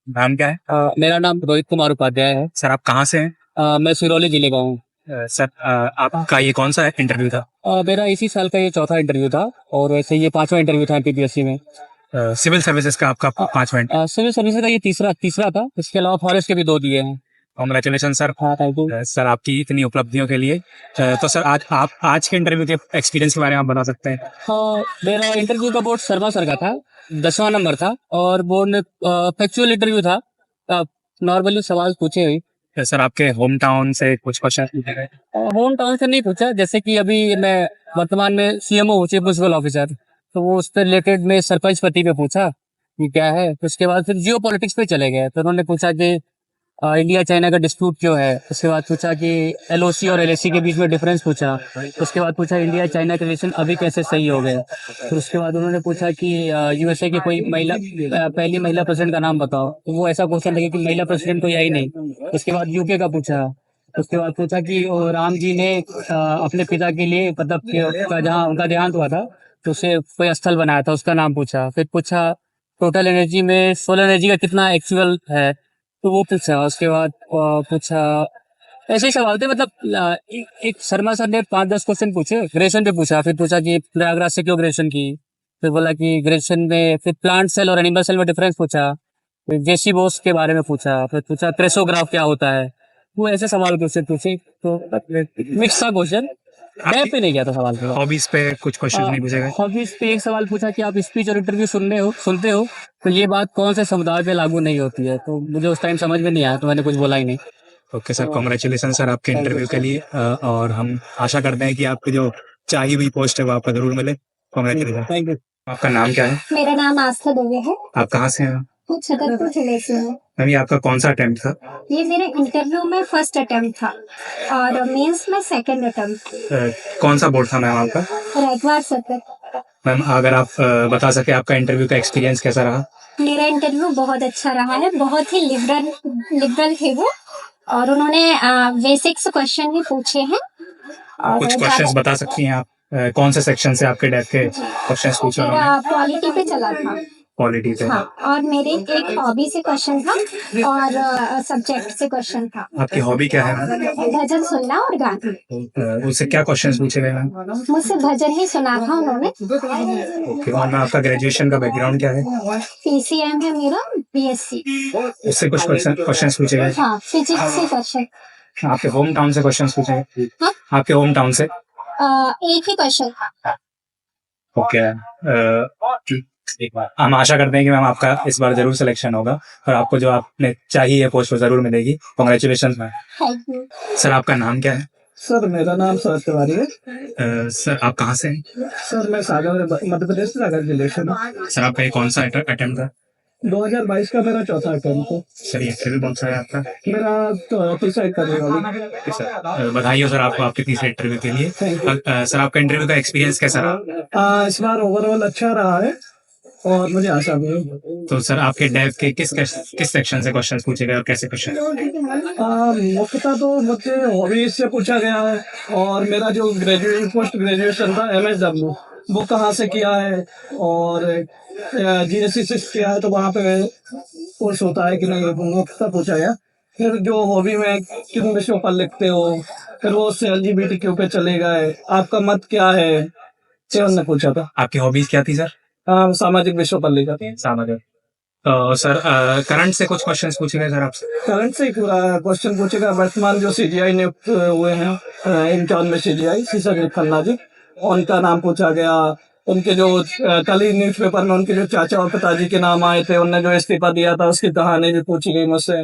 नाम क्या है? मेरा नाम रोहित कुमार उपाध्याय है। सर आप कहाँ से हैं? मैं सिरौली जिले का हूँ। सर आपका ये कौन सा इंटरव्यू था? मेरा इसी साल का ये चौथा इंटरव्यू था और वैसे ये पांचवा इंटरव्यू था एमपीपीएससी में। सिविल सर्विसेज का आपका पांचवा इंटरव्यू। सिविल सर्विस का ये तीसरा तीसरा था। इसके अलावा फॉरेस्ट के भी 2 दिए हैं। Congratulation sir. हाँ, थैंक यू। सर आपकी इतनी उपलब्धियों के लिए। तो सर आज के इंटरव्यू के एक्सपीरियंस के बारे में आप बता सकते हैं? हाँ, मेरा इंटरव्यू का बोर्ड शर्मा सर का था। 10वां नंबर था और बोर्ड ने फैक्चुअल इंटरव्यू था। नॉर्मली सवाल पूछे हुई। सर आपके होम टाउन से कुछ क्वेश्चन पूछे गए? होम टाउन से नहीं पूछा, जैसे कि अभी मैं वर्तमान में सीएमओ हूँ, चीफ म्युनिसिपल ऑफिसर, तो वो उससे रिलेटेड में सरपंच पति पे पूछा कि क्या है। उसके बाद फिर जियो पॉलिटिक्स पे चले गए, तो उन्होंने पूछा कि इंडिया चाइना का डिस्प्यूट क्यों है। उसके बाद पूछा कि एलओसी और एलएसी के बीच में डिफरेंस पूछा। उसके बाद पूछा इंडिया चाइना के रिलेशन अभी कैसे सही हो गए। फिर उसके बाद उन्होंने पूछा कि यूएसए की कोई महिला पहली महिला प्रेसिडेंट का नाम बताओ, तो वो ऐसा क्वेश्चन लगे कि महिला प्रेसिडेंट तो यही नहीं। उसके बाद यूके का पूछा। उसके बाद पूछा कि वो राम जी ने अपने पिता के लिए मतलब जहाँ उनका देहांत हुआ था, तो उसे कोई स्थल बनाया था, उसका नाम पूछा। फिर पूछा टोटल एनर्जी में सोलर एनर्जी का कितना एक्चुअल है, तो वो पूछा। उसके बाद पूछा ऐसे ही सवाल थे, मतलब एक शर्मा सर ने 5-10 क्वेश्चन पूछे ग्रेजुएशन पे पूछा। फिर पूछा कि प्रयागराज से क्यों ग्रेजुएशन की। फिर बोला कि ग्रेजुएशन में फिर प्लांट सेल और एनिमल सेल में डिफरेंस पूछा। फिर जेसी बोस के बारे में पूछा। फिर पूछा क्रेसोग्राफ क्या होता है। वो ऐसे सवाल क्वेश्चन पूछे, तो मिक्स था क्वेश्चन। मैं पे नहीं गया था सवाल पे। हॉबीज पे कुछ क्वेश्चन नहीं पूछे गए? हॉबीज पे एक सवाल पूछा कि आप स्पीच और इंटरव्यू सुनते हो, तो ये बात कौन से समुदाय पे लागू नहीं होती है। तो मुझे उस टाइम समझ में नहीं आया, तो मैंने कुछ बोला ही नहीं। ओके सर, कॉन्ग्रेचुलेसन सर आपके Thank you, इंटरव्यू के sir. लिए। और हम आशा करते हैं कि आपकी जो चाही हुई पोस्ट है वो आपको जरूर मिले। कॉन्ग्रेचुलेसन। Thank you. आपका नाम क्या है? मेरा नाम आस्था दुबे है। आप कहाँ से हैं? मैं छतरपुर जिले से हूँ। मैम ये आपका कौन सा अटेम्प्ट था? ये मेरे इंटरव्यू में फर्स्ट अटेम्प्ट था और मेंस में सेकंड अटेम्प्ट। कौन सा बोर्ड था मैम आपका? रैगवार सत्र। मैम अगर आप बता सके आपका इंटरव्यू का एक्सपीरियंस कैसा रहा? मेरा इंटरव्यू बहुत अच्छा रहा है, बहुत ही लिबरल थे वो, और उन्होंने बेसिक्स क्वेश्चन ही पूछे हैं। और कुछ क्वेश्चंस बता सकती हैं आप? कौन से सेक्शन से आपके डेफ के क्वेश्चंस पूछे उन्होंने? मेरा पॉलिटी पे चला था। पॉलिटी पे। हाँ, और मेरे एक हॉबी से क्वेश्चन था और सब्जेक्ट से क्वेश्चन था। आपकी हॉबी क्या है मैम? भजन सुनना और गाना। उससे क्या क्वेश्चंस पूछे गए मैम? मुझसे भजन ही सुना था उन्होंने। ओके, और मैम आपका ग्रेजुएशन का बैकग्राउंड क्या है? पीसीएम है मेरा, बीएससी। उससे कुछ क्वेश्चंस पूछे गए? हाँ, फिजिक्स से क्वेश्चन। आपके होम टाउन से क्वेश्चंस पूछे गए? हाँ? आपके होम टाउन से? एक ही क्वेश्चन था। ओके। हम आशा करते हैं कि मैम आपका इस बार जरूर सिलेक्शन होगा और आपको जो आपने चाहिए पोस्ट वो जरूर मिलेगी। Congratulation ma'am. Thank you. Sir आपका नाम क्या है? सर मेरा नाम शरद तिवारी है। सर आप कहाँ से हैं? सर मैं सागर मध्य प्रदेश सागर जिले से हूँ। सर आपका ये कौन सा अटेम्प्ट था? 2022 का मेरा चौथा अटेम्प्ट है। सर ये इंटरव्यू कौन सा है आपका? मेरा तीसरा इंटरव्यू वाला। सर बधाई हो सर आपको आपके तीसरे इंटरव्यू के लिए। सर आपका इंटरव्यू का एक्सपीरियंस कैसा रहा? इस बार ओवरऑल अच्छा रहा है और मुझे आशा भी है। तो सर आपके डेव के किस सेक्शन से क्वेश्चंस पूछे गए और कैसे क्वेश्चन? मुख्यतः तो मुझे हॉबीज से पूछा गया है और मेरा जो पोस्ट ग्रेजुएशन था MSW वो कहाँ से किया है और GSC से किया है, तो वहाँ पे कोर्स होता है कि नहीं, मुख्यतः पूछा गया। फिर जो हॉबी में किन विषयों पर लिखते हो, फिर वो उससे LGBTQ पे चले गए, आपका मत क्या है, ये उन्होंने पूछा था। आपकी हॉबीज क्या थी सर? सामाजिक विषयों पर लिखा था। सामाजिक। तो सर करंट से कुछ क्वेश्चंस पूछे गए सर आपसे? करंट से पूरा क्वेश्चन पूछेगा। वर्तमान जो CGI नियुक्त हुए हैं इंटर्न में CGI सीसर खन्ना जी, उनका नाम पूछा गया। उनके जो कल ही न्यूज़पेपर में उनके जो चाचा और पिताजी के नाम आए थे, उनने जो इस्तीफा दिया था उसकी कहानी भी पूछी गई मुझसे।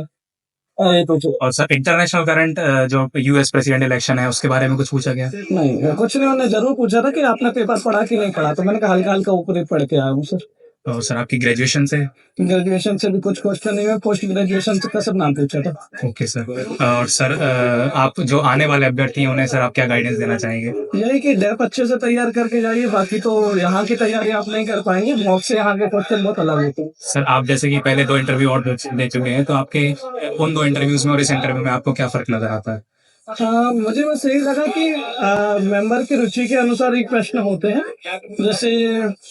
ये पूछो। और सर इंटरनेशनल करंट जो US प्रेसिडेंट इलेक्शन है उसके बारे में कुछ पूछा गया? नहीं, कुछ नहीं। उन्होंने जरूर पूछा था कि आपने पेपर पढ़ा कि नहीं पढ़ा, तो मैंने कहा हल्का हल्का ऊपर ही पढ़ के आया हूँ सर। तो सर आपकी ग्रेजुएशन से? ग्रेजुएशन से भी कुछ क्वेश्चन नहीं है, पोस्ट ग्रेजुएशन से का सब नाम पूछा था। Okay sir. और सर आप जो आने वाले अभ्यर्थी हैं उन्हें सर आप क्या गाइडेंस देना चाहेंगे? यही कि डेप अच्छे से तैयार करके जाइए, बाकी तो यहाँ की तैयारी आप नहीं कर पाएंगे, मॉक से यहाँ के क्वेश्चन बहुत अलग होते हैं। सर आप जैसे कि पहले 2 इंटरव्यू और दे चुके हैं, तो आपके उन 2 इंटरव्यूज में और इस इंटरव्यू में आपको क्या फर्क नजर आता है? मुझे बस यही लगा कि मेंबर की रुचि के अनुसार एक प्रश्न होते हैं। जैसे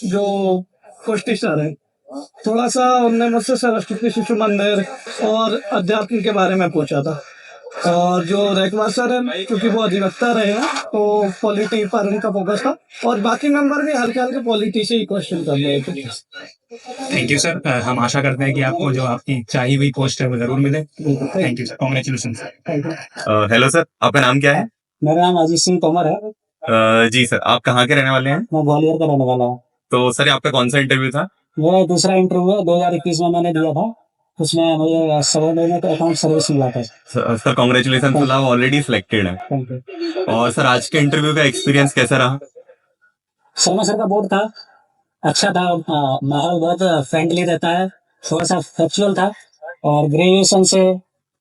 जो पुष्टि सर है थोड़ा सा उनने मुझसे सरस्वती शिशु मंदिर और अध्यात्म के बारे में पूछा था। और जो रैकवार सर है, क्योंकि वो अधिवक्ता रहे हैं, तो पॉलिटी पर उनका फोकस था। और बाकी मेंबर भी हल्के हल्के पॉलिटी से ही क्वेश्चन कर रहे थे। Thank you sir. हम आशा करते हैं कि आपको जो आपकी चाहिए हुई पोस्ट है वो जरूर मिले। Thank you sir, congratulation sir. Hello sir, आपका नाम क्या है? मेरा नाम अजीत सिंह तोमर है। जी सर, आप कहाँ के रहने वाले हैं? मैं ग्वालियर का रहने वाला हूँ। तो सर, आपका कौन सा इंटरव्यू था? मेरा दूसरा इंटरव्यू 2021 में मैंने दिया था। उसमें मुझे 7 महीने का अकाउंट सर्विस मिला था। सर कॉन्ग्रेचुलेसन, सर आप ऑलरेडी सिलेक्टेड है। Thank you. और सर, आज के इंटरव्यू का एक्सपीरियंस कैसा रहा? शर्मा सर का बोर्ड था, अच्छा था। माहौल बहुत फ्रेंडली रहता है, थोड़ा सा फैक्चुअल था। और ग्रेजुएशन से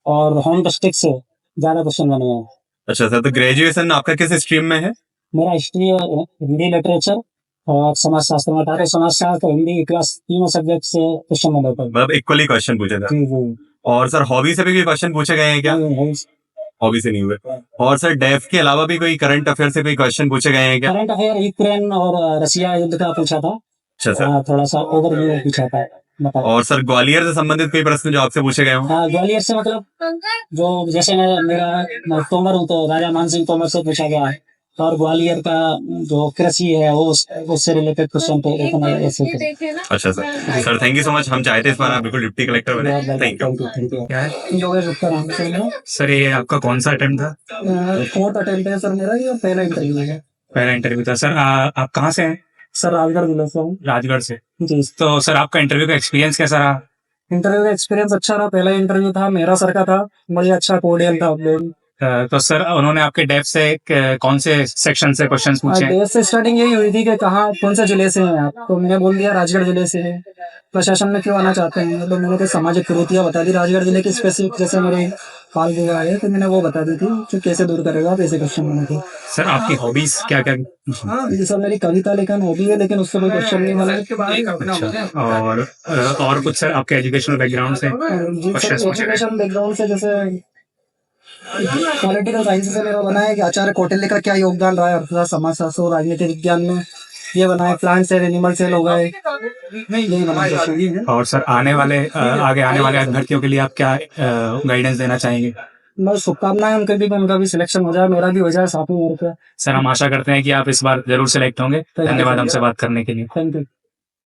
और होम डिस्ट्रिक्ट से ज्यादा क्वेश्चन बने हैं। अच्छा सर, तो ग्रेजुएशन आपका किस स्ट्रीम में है? मेरा हिस्ट्री, हिंदी लिटरेचर और समाज शास्त्र में था। समाज शास्त्र, हिंदी, क्लास तीनों सब्जेक्ट से क्वेश्चन बने थे। मतलब इक्वली क्वेश्चन पूछे थे। जी जी। और सर, हॉबी से भी क्वेश्चन पूछे गए हैं क्या? हॉबी से नहीं हुए। और सर, डेफ के अलावा भी कोई करंट अफेयर से कोई क्वेश्चन पूछे गए हैं क्या? करंट अफेयर यूक्रेन और रशिया युद्ध का पूछा था। अच्छा सर। थोड़ा सा ओवरव्यू पूछा था। बताओ। और सर, ग्वालियर से संबंधित कोई प्रश्न जो आपसे पूछे गए हो? हाँ, ग्वालियर से मतलब जो जैसे मैं तोमर हूँ, तो राजा मान सिंह तोमर से पूछा गया है। और ग्वालियर का जो कृषि है वो उससे रिलेटेड क्वेश्चन थे, इतना ऐसे थे। अच्छा sir. Sir thank you so much. हम चाहते हैं इस बार आप बिल्कुल डिप्टी कलेक्टर बने। Thank you. क्या है योगेश गुप्ता नाम से मेरा। सर? ये आपका कौन सा अटेम्प्ट था? 4th अटेम्प्ट है सर मेरा, ये पहला इंटरव्यू है। पहला इंटरव्यू था सर। आप कहाँ से हैं? सर राजगढ़ जिले से हूँ। राजगढ़ से। जी। तो सर, आपका इंटरव्यू का एक्सपीरियंस कैसा रहा? इंटरव्यू का एक्सपीरियंस अच्छा रहा। पहला इंटरव्यू था मेरा सर का था, बढ़िया अच्छा कोडियल था। तो सर, उन्होंने आपके डेफ से कौन से सेक्शन से क्वेश्चंस पूछे? डेफ से स्टार्टिंग यही हुई थी कि कहाँ कौन से जिले से हैं आप, तो मैंने बोल दिया राजगढ़ जिले से है। प्रशासन में क्यों आना चाहते हैं, तो मैंने तो सामाजिक कुरीतियां बता दी राजगढ़ जिले की स्पेसिफिक, जैसे मेरे बाल विवाह है तो मैंने वो बता दी थी कि कैसे दूर करेगा आप, ऐसे क्वेश्चन बने थे। सर, आपकी हॉबीज क्या क्या? हाँ, ये सब मेरी कविता लेखन हॉबी है, लेकिन उससे कोई क्वेश्चन नहीं बना। अच्छा। और कुछ सर आपके एजुकेशनल बैकग्राउंड से क्वेश्चंस पूछे गए? एजुकेशन बैकग्राउंड से जैसे पॉलिटिकल साइंस से मेरा बना है कि आचार्य कौटिल्य का क्या योगदान रहा है अर्थशास्त्र, समाजशास्त्र और राजनीतिक विज्ञान में। ये बना है प्लांट सेल, एनिमल सेल हो गए, यही बना है। और सर, आगे आने वाले अभ्यर्थियों के लिए आप क्या गाइडेंस देना चाहेंगे? मैं शुभकामनाएं उनका भी सिलेक्शन हो जाए, मेरा भी हो जाए साथ में। सर, हम आशा करते हैं कि आप इस बार जरूर सिलेक्ट होंगे। धन्यवाद हमसे बात करने के लिए। Thank you.